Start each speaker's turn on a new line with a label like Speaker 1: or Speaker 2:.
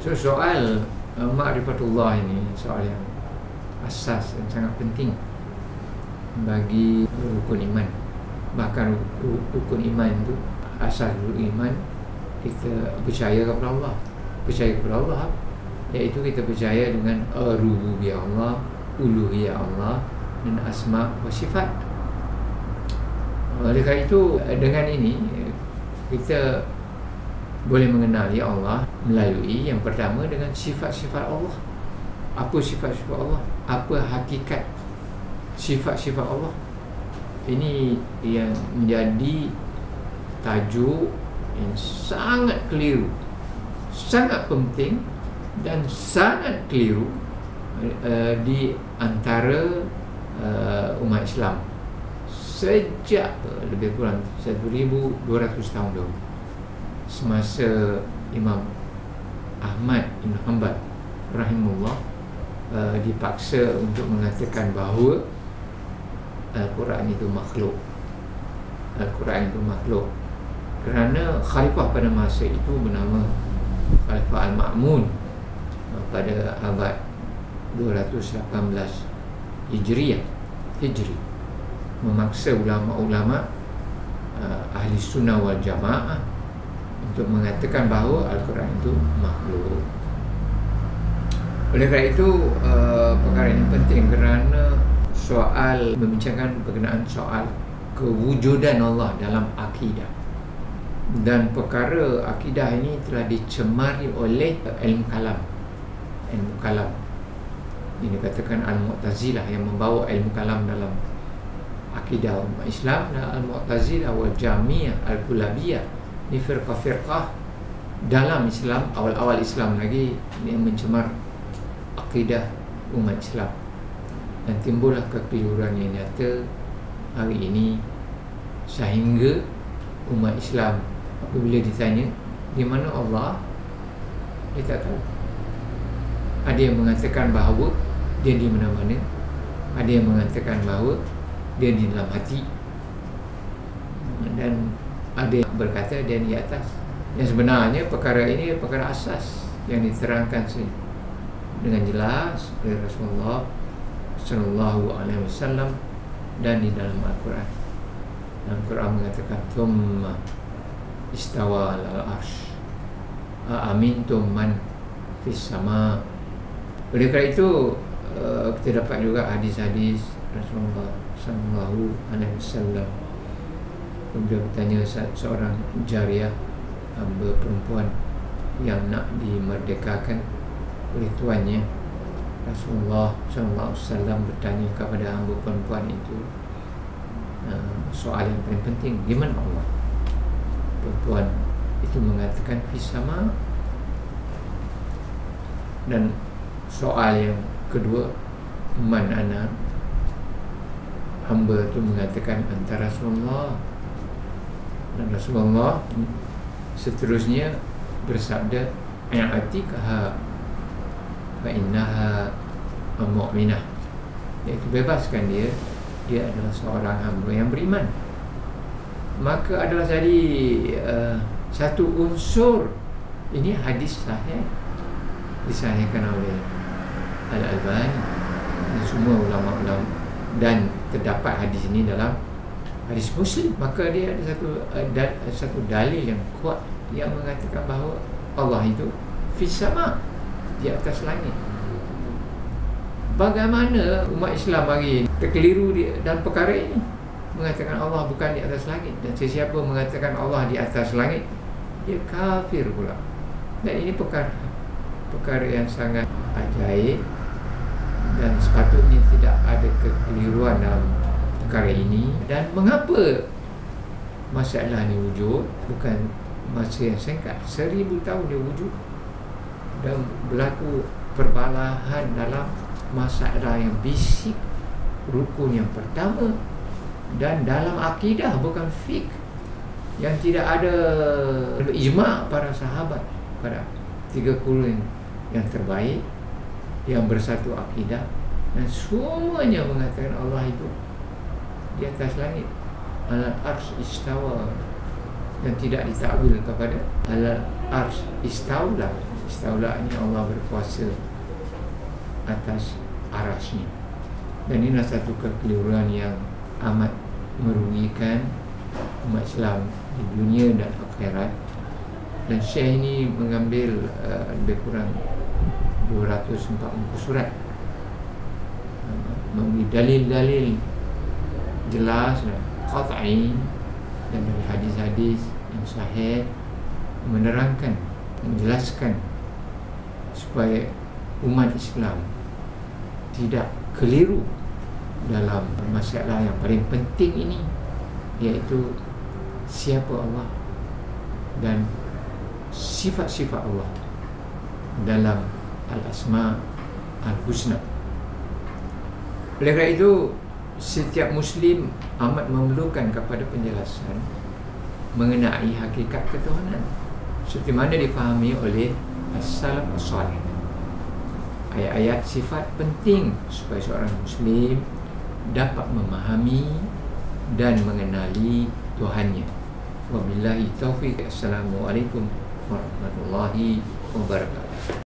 Speaker 1: So soal ma'rifatullah ini soal yang asas dan sangat penting bagi rukun iman. Bahkan rukun iman itu, asas rukun iman, kita percaya kepada Allah. Percaya kepada Allah iaitu kita percaya dengan rububiyah Allah, uluhiyah Allah dan asma wa sifat. Oleh kerana itu, dengan ini kita boleh mengenali Allah melalui yang pertama dengan sifat-sifat Allah. Apa sifat-sifat Allah? Apa hakikat sifat-sifat Allah? Ini yang menjadi tajuk yang sangat keliru, sangat penting dan sangat keliru di antara umat Islam sejak lebih kurang 1200 tahun dahulu, semasa Imam Ahmad bin Hanbal rahimahullah dipaksa untuk mengatakan bahawa Al-Quran itu makhluk. Al-Quran itu makhluk kerana khalifah pada masa itu bernama Khalifah Al-Ma'mun pada abad 218 Hijri memaksa ulama-ulama ahli sunnah wal jamaah untuk mengatakan bahawa Al-Quran itu makhluk. Oleh kerana itu perkara ini penting kerana soal membincangkan berkenaan soal kewujudan Allah dalam akidah, dan perkara akidah ini telah dicemari oleh ilmu kalam. Ini dikatakan Al-Mu'tazilah yang membawa ilmu kalam dalam akidah umat Islam, dan Al-Mu'tazilah wal Jahmiyah Al-Kulabiyah, ini firqah-firqah dalam Islam, awal-awal Islam lagi, yang mencemar akidah umat Islam, dan timbullah kekeliruan yang nyata hari ini, sehingga umat Islam apabila ditanya di mana Allah, dia tak tahu. Ada yang mengatakan bahawa dia di mana-mana, ada yang mengatakan bahawa dia di dalam hati, dan ada yang berkata dia di atas. Yang sebenarnya perkara ini perkara asas yang diterangkan dengan jelas oleh Rasulullah sallallahu alaihi wasallam dan di dalam Al-Quran. Dalam Al-Quran mengatakan thumma istawa al-arsh amintum man fis sama. Oleh kerana itu kita dapat juga hadis-hadis Rasulullah sallallahu alaihi wasallam kemudian bertanya seorang jariah, hamba perempuan yang nak dimerdekakan oleh tuannya. Rasulullah sallallahu alaihi wasallam bertanya kepada hamba perempuan itu soal yang paling penting, di mana Allah? Perempuan itu mengatakan fis sama. Dan soal yang kedua, man ana? Hamba itu mengatakan antara Rasulullah. Dan Rasulullah seterusnya bersabda a'tikha fa innaha mu'minah, iaitu bebaskan dia adalah seorang hamba yang beriman. Maka adalah jadi satu unsur. Ini hadis sahih, disahihkan oleh Al-Albani dan semua ulama-ulama, dan terdapat hadis ini dalam hadis Muslim. Maka dia ada satu dalil yang kuat yang mengatakan bahawa Allah itu fis sama, di atas langit. Bagaimana umat Islam hari terkeliru dalam perkara ini, mengatakan Allah bukan di atas langit, dan sesiapa mengatakan Allah di atas langit, dia kafir pula. Dan ini perkara yang sangat ajaib, dan sepatutnya tidak ada kekeliruan dalam perkara ini. Dan mengapa masalah ini wujud? Bukan masa yang singkat, 1000 tahun dia wujud, dan berlaku perbalahan dalam masalah yang basic, rukun yang pertama, dan dalam akidah, bukan fiqh, yang tidak ada ijma' para sahabat pada 3 kurun yang terbaik yang bersatu akidah, dan semuanya mengatakan Allah itu di atas langit, alal arsy istawa, dan tidak ditakwil kepada alal arsy istawla, Istaula ni Allah berkuasa atas arasnya. Dan inilah satu kekeliruan yang amat merugikan umat Islam di dunia dan akhirat. Dan Syekh ini mengambil lebih kurang 204 muka surat, memberi dalil-dalil jelas dan qat'i, dan dari hadis-hadis yang sahih menerangkan, menjelaskan supaya umat Islam tidak keliru dalam masalah yang paling penting ini, iaitu siapa Allah dan sifat-sifat Allah dalam Al-Asma' Al-Husna. Oleh kerana itu, setiap Muslim amat memerlukan kepada penjelasan mengenai hakikat ketuhanan seperti mana difahami oleh As-Salaf As-Salih. Ayat-ayat sifat penting supaya seorang Muslim dapat memahami dan mengenali Tuhannya. Wabillahi taufiq. Assalamualaikum warahmatullahi wabarakatuh.